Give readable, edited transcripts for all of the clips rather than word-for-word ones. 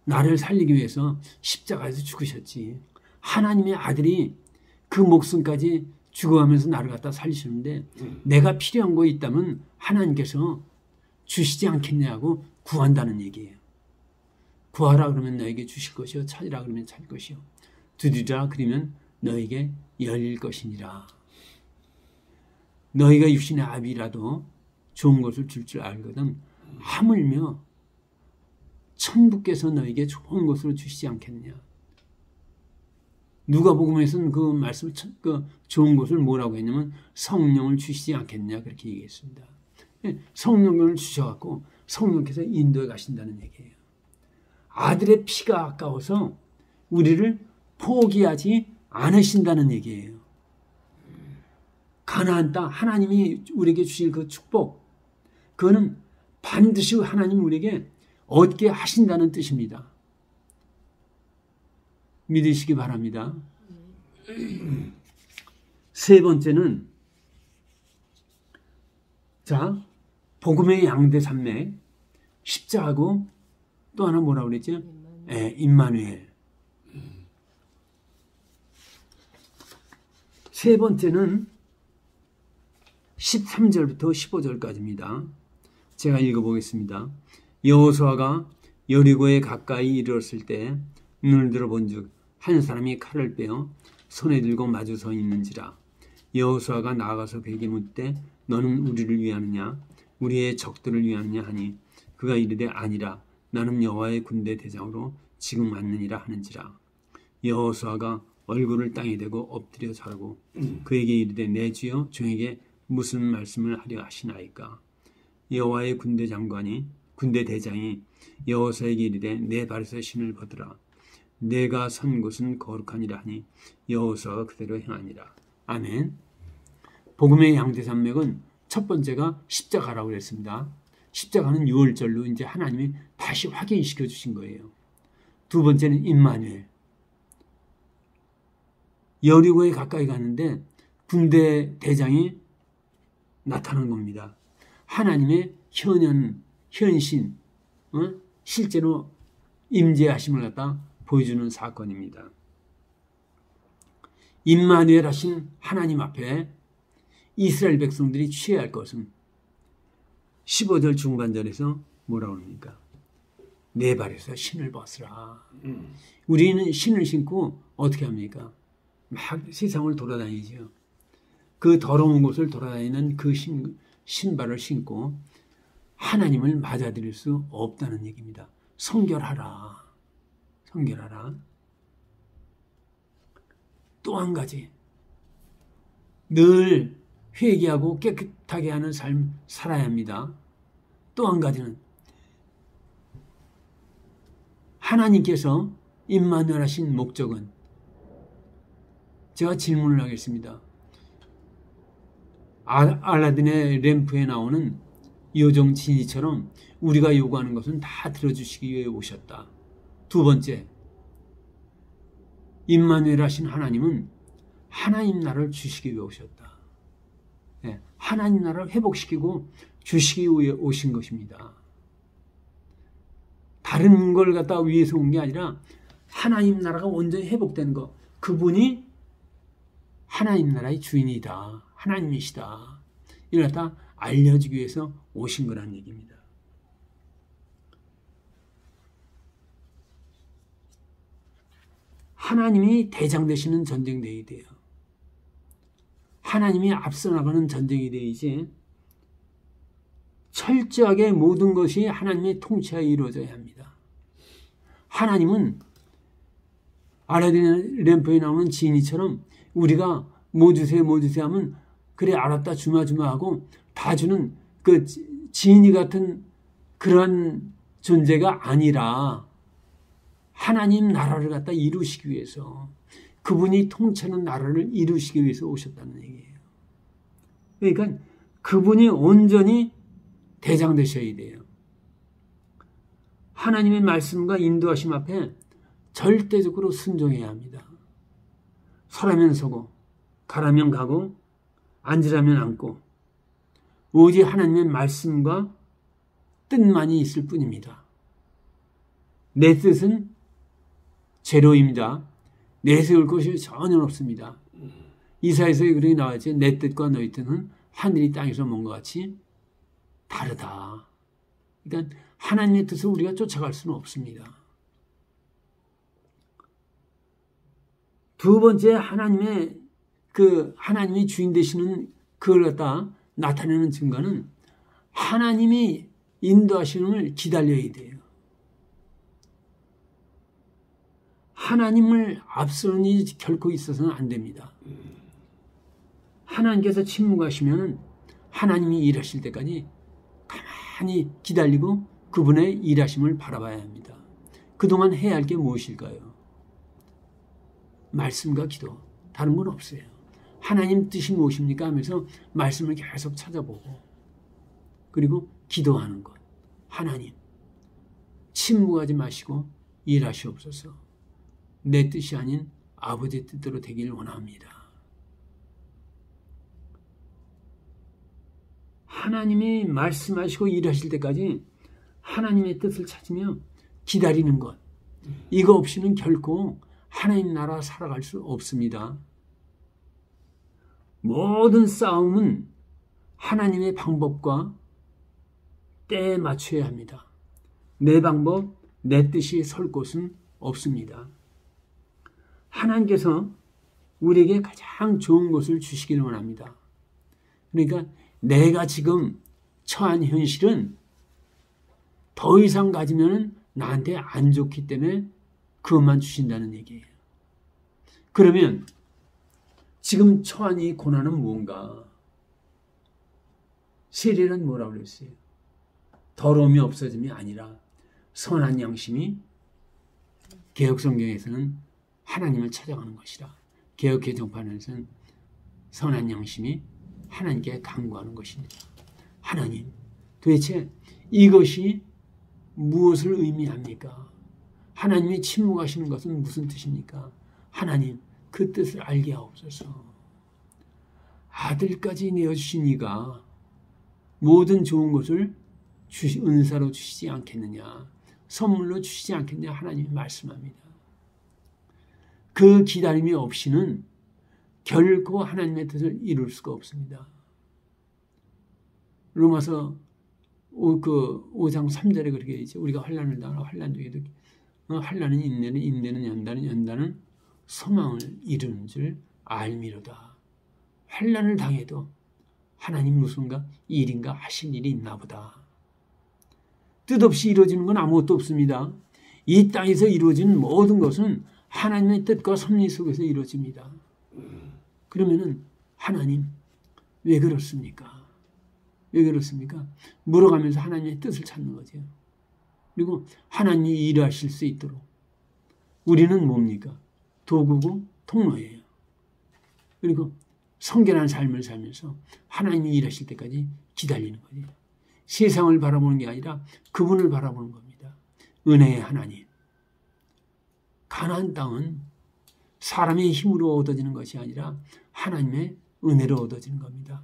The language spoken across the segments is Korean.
나를 살리기 위해서 십자가에서 죽으셨지. 하나님의 아들이 그 목숨까지 죽어가면서 나를 갖다 살리셨는데 내가 필요한 거 있다면 하나님께서 주시지 않겠냐고 구한다는 얘기예요. 구하라 그러면 너에게 주실 것이요, 찾으라 그러면 찾을 것이요, 두드리라 그러면 너에게 열릴 것이니라. 너희가 육신의 아비라도 좋은 것을 줄 줄 알거든 하물며 천부께서 너에게 좋은 것으로 주시지 않겠느냐. 누가복음에서는 그 말씀을 그 좋은 것을 뭐라고 했냐면 성령을 주시지 않겠느냐 그렇게 얘기했습니다. 성령을 주셔갖고 성령께서 인도해 가신다는 얘기예요. 아들의 피가 아까워서 우리를 포기하지 않으신다는 얘기예요. 가나안 땅 하나님이 우리에게 주실 그 축복, 그거는 반드시 하나님 우리에게 얻게 하신다는 뜻입니다. 믿으시기 바랍니다. 세 번째는 자, 복음의 양대 산맥, 십자가고 또 하나 뭐라고 그랬죠? 임마누엘. 세 번째는 13절부터 15절까지입니다. 제가 읽어보겠습니다. 여호수아가 여리고에 가까이 이르렀을 때 눈을 들어본즉 한 사람이 칼을 빼어 손에 들고 마주 서 있는지라. 여호수아가 나아가서 그에게 묻되 너는 우리를 위하느냐 우리의 적들을 위하느냐 하니 그가 이르되 아니라 나는 여호와의 군대 대장으로 지금 왔느니라 하는지라. 여호수아가 얼굴을 땅에 대고 엎드려 절하고 그에게 이르되 내 주여 종에게 무슨 말씀을 하려 하시나이까. 여호와의 군대 대장이 여호수아에게 이르되 내 발에서 신을 벗으라. 내가 선 곳은 거룩하니라 하니 여호수아가 그대로 행하니라. 아멘. 복음의 양대산맥은 첫 번째가 십자가라고 그랬습니다. 십자가는 유월절로 이제 하나님이 다시 확인시켜 주신 거예요. 두 번째는 임마누엘. 여리고에 가까이 가는데 군대 대장이 나타난 겁니다. 하나님의 현신, 실제로 임재하심을 갖다 보여주는 사건입니다. 임마누엘 하신 하나님 앞에 이스라엘 백성들이 취해야 할 것은 15절 중반절에서 뭐라고 합니까? 내 발에서 신을 벗으라. 우리는 신을 신고 어떻게 합니까? 막 세상을 돌아다니죠. 그 더러운 곳을 돌아다니는 그 신발을 신고 하나님을 맞아들일 수 없다는 얘기입니다. 성결하라. 성결하라. 또 한 가지, 늘 회개하고 깨끗하게 하는 삶 살아야 합니다. 또 한 가지는 하나님께서 임마누엘 하신 목적은, 제가 질문을 하겠습니다. 알라딘의 램프에 나오는 요정 지니처럼 우리가 요구하는 것은 다 들어주시기 위해 오셨다. 두 번째, 임마누엘 하신 하나님은 하나님 나라를 주시기 위해 오셨다. 네, 하나님 나라를 회복시키고 주시기 위해 오신 것입니다. 다른 걸 갖다 위해서 온 게 아니라 하나님 나라가 온전히 회복되는 것, 그분이 하나님 나라의 주인이다, 하나님이시다, 이걸 갖다 알려주기 위해서 오신 거라는 얘기입니다. 하나님이 대장 되시는 전쟁 되어야 돼요. 하나님이 앞서 나가는 전쟁이 되어야지 철저하게 모든 것이 하나님의 통치하에 이루어져야 합니다. 하나님은 알라딘 램프에 나오는 지니처럼 우리가 뭐 주세요 뭐 주세요 하면 그래 알았다 주마 하고 다 주는 그 지니 같은 그런 존재가 아니라 하나님 나라를 갖다 이루시기 위해서, 그분이 통치하는 나라를 이루시기 위해서 오셨다는 얘기예요. 그러니까 그분이 온전히 대장 되셔야 돼요. 하나님의 말씀과 인도하심 앞에 절대적으로 순종해야 합니다. 서라면 서고 가라면 가고 앉으라면 앉고 오직 하나님의 말씀과 뜻만이 있을 뿐입니다. 내 뜻은 제로입니다. 내세울 것이 전혀 없습니다. 이사야서에 그렇게 나왔지. 내 뜻과 너희 뜻은 하늘이 땅에서 먼 것 같이 다르다. 그러니까 하나님의 뜻을 우리가 쫓아갈 수는 없습니다. 두 번째, 하나님이 주인 되시는 그걸 갖다 나타내는 증거는 하나님이 인도하시는 걸 기다려야 돼요. 하나님을 앞서는 일이 결코 있어서는 안 됩니다. 하나님께서 침묵하시면 하나님이 일하실 때까지 가만히 기다리고 그분의 일하심을 바라봐야 합니다. 그동안 해야 할 게 무엇일까요? 말씀과 기도, 다른 건 없어요. 하나님 뜻이 무엇입니까 하면서 말씀을 계속 찾아보고 그리고 기도하는 것. 하나님, 침묵하지 마시고 일하시옵소서. 내 뜻이 아닌 아버지의 뜻대로 되기를 원합니다. 하나님이 말씀하시고 일하실 때까지 하나님의 뜻을 찾으며 기다리는 것. 이거 없이는 결코 하나님 나라 살아갈 수 없습니다. 모든 싸움은 하나님의 방법과 때에 맞춰야 합니다. 내 방법, 내 뜻이 설 곳은 없습니다. 하나님께서 우리에게 가장 좋은 것을 주시기를 원합니다. 그러니까 내가 지금 처한 현실은 더 이상 가지면 나한테 안 좋기 때문에 그것만 주신다는 얘기예요. 그러면 지금 처한 이 고난은 무언가? 세례는 뭐라고 그랬어요? 더러움이 없어짐이 아니라 선한 양심이 개혁성경에서는 하나님을 찾아가는 것이라. 개혁개정판에서는 선한 양심이 하나님께 간구하는 것입니다. 하나님, 도대체 이것이 무엇을 의미합니까? 하나님이 침묵하시는 것은 무슨 뜻입니까? 하나님, 그 뜻을 알게 하옵소서. 아들까지 내어주신 이가 모든 좋은 것을 은사로 주시지 않겠느냐, 선물로 주시지 않겠느냐 하나님이 말씀합니다. 그 기다림이 없이는 결코 하나님의 뜻을 이룰 수가 없습니다. 로마서 5장 3절에 그렇게 있죠. 우리가 환난을 당하고 환난 중에도 환난은 인내는, 인내는 연단은, 연단은 소망을 이루는 줄 알미로다. 환난을 당해도 하나님 무슨가 일인가 하신 일이 있나 보다. 뜻없이 이루어지는 건 아무것도 없습니다. 이 땅에서 이루어지는 모든 것은 하나님의 뜻과 섭리 속에서 이루어집니다. 그러면은 하나님 왜 그렇습니까? 왜 그렇습니까? 물어가면서 하나님의 뜻을 찾는 거죠. 그리고 하나님이 일하실 수 있도록 우리는 뭡니까? 도구고 통로예요. 그리고 성결한 삶을 살면서 하나님이 일하실 때까지 기다리는 거예요. 세상을 바라보는 게 아니라 그분을 바라보는 겁니다. 은혜의 하나님. 가나안 땅은 사람의 힘으로 얻어지는 것이 아니라 하나님의 은혜로 얻어지는 겁니다.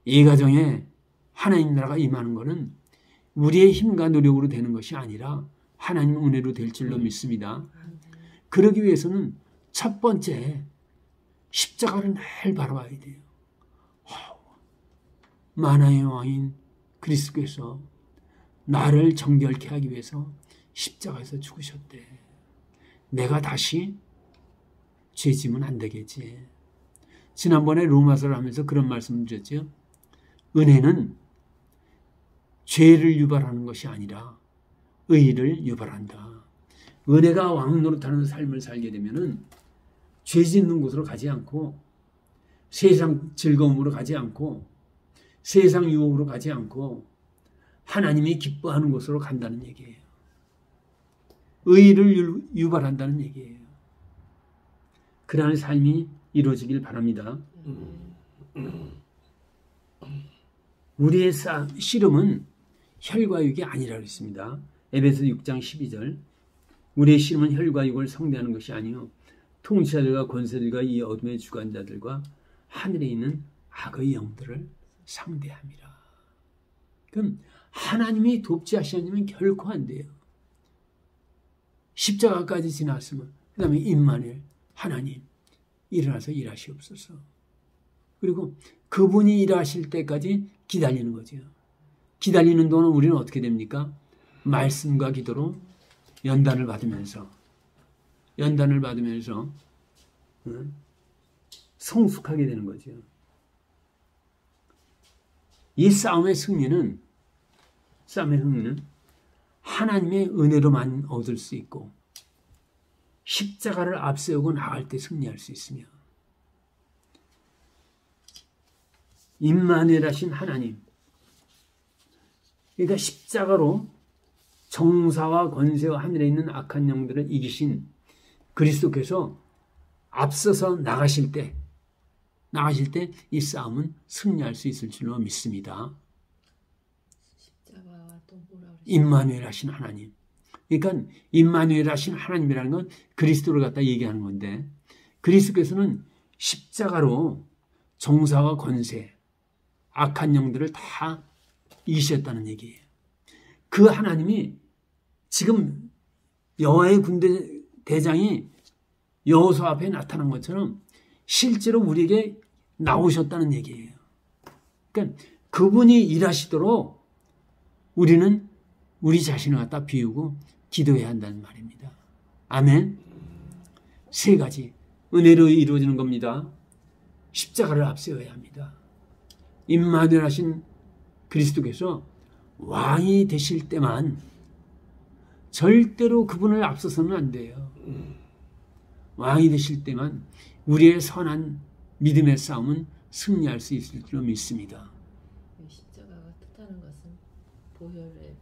이 가정에 하나님 나라가 임하는 것은 우리의 힘과 노력으로 되는 것이 아니라 하나님 은혜로 될 줄로 믿습니다. 그러기 위해서는 첫 번째 십자가를 늘 바라봐야 돼요. 만화의 왕인 그리스도께서 나를 정결케 하기 위해서 십자가에서 죽으셨대. 내가 다시 죄지면 안 되겠지. 지난번에 로마서를 하면서 그런 말씀을 드렸죠. 은혜는 죄를 유발하는 것이 아니라 의를 유발한다. 은혜가 왕 노릇하는 삶을 살게 되면은 죄 짓는 곳으로 가지 않고 세상 즐거움으로 가지 않고 세상 유혹으로 가지 않고 하나님이 기뻐하는 곳으로 간다는 얘기예요. 의를 유발한다는 얘기예요. 그러한 삶이 이루어지길 바랍니다. 우리의 씨름은 혈과 육이 아니라고 했습니다. 에베소 6장 12절. 우리의 씨름은 혈과 육을 상대하는 것이 아니요 통치자들과 권세들과 이 어둠의 주관자들과 하늘에 있는 악의 영들을 상대합니다. 그럼 하나님이 돕지 하시냐면 결코 안 돼요. 십자가까지 지났으면 그 다음에 임마누엘 하나님 일어나서 일하시옵소서. 그리고 그분이 일하실 때까지 기다리는 거죠. 기다리는 동안 우리는 어떻게 됩니까? 말씀과 기도로 연단을 받으면서 성숙하게 되는 거죠. 이 싸움의 승리는 하나님의 은혜로만 얻을 수 있고 십자가를 앞세우고 나갈 때 승리할 수 있으며 임마누엘하신 하나님, 그러니까 십자가로 정사와 권세와 하늘에 있는 악한 영들을 이기신 그리스도께서 앞서서 나가실 때 이 싸움은 승리할 수 있을 줄로 믿습니다. 십자가와 또 뭐라 그러지? 임마누엘 하신 하나님. 그러니까 임마누엘 하신 하나님이라는 건 그리스도를 갖다 얘기하는 건데 그리스도께서는 십자가로 정사와 권세, 악한 영들을 다 이기셨다는 얘기예요. 그 하나님이 지금 여호와의 군대 대장이 여호수 앞에 나타난 것처럼 실제로 우리에게 나오셨다는 얘기예요. 그러니까 그분이 일하시도록 우리는 우리 자신을 갖다 비우고 기도해야 한다는 말입니다. 아멘. 세 가지 은혜로 이루어지는 겁니다. 십자가를 앞세워야 합니다. 임마누엘 하신 그리스도께서 왕이 되실 때만 절대로 그분을 앞서서는 안 돼요. 왕이 되실 때만 우리의 선한 믿음의 싸움은 승리할 수 있을 줄 믿습니다. 십자가가 뜻하는 것은 보혈의